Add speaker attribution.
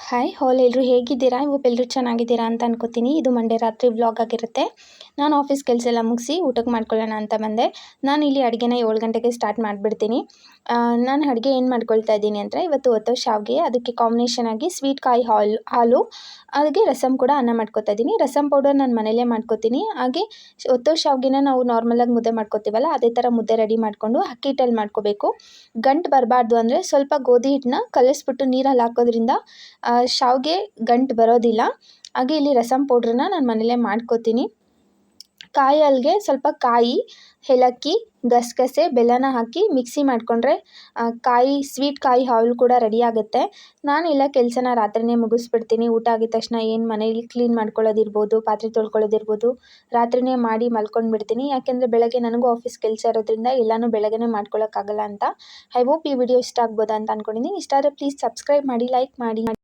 Speaker 1: Hi ಹಾಲ್ ಎಲ್ಲರೂ ಹೇಗಿದ್ದೀರಾ? ಎಲ್ಲರೂ ಚೆನ್ನಾಗಿದ್ದೀರಾ ಅಂತ ಅನ್ಕೋತೀನಿ. ಇದು ಮಂಡೇ ರಾತ್ರಿ ವ್ಲಾಗ್ ಆಗಿರುತ್ತೆ. ನಾನು ಆಫೀಸ್ ಕೆಲಸ ಎಲ್ಲ ಮುಗಿಸಿ ಊಟಕ್ಕೆ ಮಾಡ್ಕೊಳ್ಳೋಣ ಅಂತ ಬಂದೆ. ನಾನು ಇಲ್ಲಿ ಅಡುಗೆನ 7 ಗಂಟೆಗೆ ಸ್ಟಾರ್ಟ್ ಮಾಡಿಬಿಡ್ತೀನಿ. ನಾನು ಅಡುಗೆ ಏನು ಮಾಡ್ಕೊಳ್ತಾ ಇದ್ದೀನಿ ಅಂದರೆ ಇವತ್ತು ಶಾವಿಗೆ, ಅದಕ್ಕೆ ಕಾಂಬಿನೇಷನ್ ಆಗಿ ಸ್ವೀಟ್ ಕಾಯಿ ಹಾಲು, ಹಾಗೆ ರಸಮ್ ಕೂಡ ಅನ್ನ ಮಾಡ್ಕೊತಾ ಇದ್ದೀನಿ. ರಸಮ್ ಪೌಡರ್ ನಾನು ಮನೆಯಲ್ಲೇ ಮಾಡ್ಕೊತೀನಿ. ಹಾಗೆ ಶಾವಿಗೆನ ನಾವು ನಾರ್ಮಲಾಗಿ ಮುದ್ದೆ ಮಾಡ್ಕೊತೀವಲ್ಲ, ಅದೇ ಥರ ಮುದ್ದೆ ರೆಡಿ ಮಾಡಿಕೊಂಡು ಅಕ್ಕಿ ಹಿಟ್ಟಲ್ಲಿ ಮಾಡ್ಕೋಬೇಕು. ಗಂಟು ಬರಬಾರ್ದು ಅಂದರೆ ಸ್ವಲ್ಪ ಗೋಧಿ ಹಿಟ್ಟನ್ನ ಕಲಿಸ್ಬಿಟ್ಟು ನೀರಲ್ಲಿ ಹಾಕೋದ್ರಿಂದ ಶಾವಿಗೆ ಗಂಟು ಬರೋದಿಲ್ಲ. ಹಾಗೆ ಇಲ್ಲಿ ರಸಮ್ ಪೌಡ್ರನ್ನ ನಾನು ಮನೇಲೇ ಮಾಡ್ಕೋತೀನಿ. ಕಾಯಿ ಹಾಲಿಗೆ ಸ್ವಲ್ಪ ಕಾಯಿ, ಏಲಕ್ಕಿ, ಗಸಗಸೆ, ಬೆಲ್ಲನ ಹಾಕಿ ಮಿಕ್ಸಿ ಮಾಡಿಕೊಂಡ್ರೆ ಸ್ವೀಟ್ ಕಾಯಿ ಹಾಲು ಕೂಡ ರೆಡಿ ಆಗುತ್ತೆ. ನಾನೆಲ್ಲ ಕೆಲಸನ ರಾತ್ರಿಯೇ ಮುಗಿಸ್ಬಿಡ್ತೀನಿ. ಊಟ ಆಗಿದ ತಕ್ಷಣ ಏನು ಮನೇಲಿ ಕ್ಲೀನ್ ಮಾಡ್ಕೊಳ್ಳೋದಿರ್ಬೋದು, ಪಾತ್ರೆ ತೊಳ್ಕೊಳ್ಳೋದಿರ್ಬೋದು, ರಾತ್ರಿಯೇ ಮಾಡಿ ಮಲ್ಕೊಂಡ್ಬಿಡ್ತೀನಿ. ಯಾಕೆಂದರೆ ಬೆಳಗ್ಗೆ ನನಗೂ ಆಫೀಸ್ ಕೆಲಸ ಇರೋದ್ರಿಂದ ಎಲ್ಲನೂ ಬೆಳಗ್ಗೆನೇ ಮಾಡ್ಕೊಳ್ಳೋಕ್ಕಾಗಲ್ಲ ಅಂತ. ಐ ಹೋಪ್ ಈ ವಿಡಿಯೋ ಇಷ್ಟ ಆಗ್ಬೋದಾ ಅಂತ ಅಂದ್ಕೊಂಡಿದ್ದೀನಿ. ಇಷ್ಟ ಆದರೆ ಪ್ಲೀಸ್ ಸಬ್ಸ್ಕ್ರೈಬ್ ಮಾಡಿ, ಲೈಕ್ ಮಾಡಿ.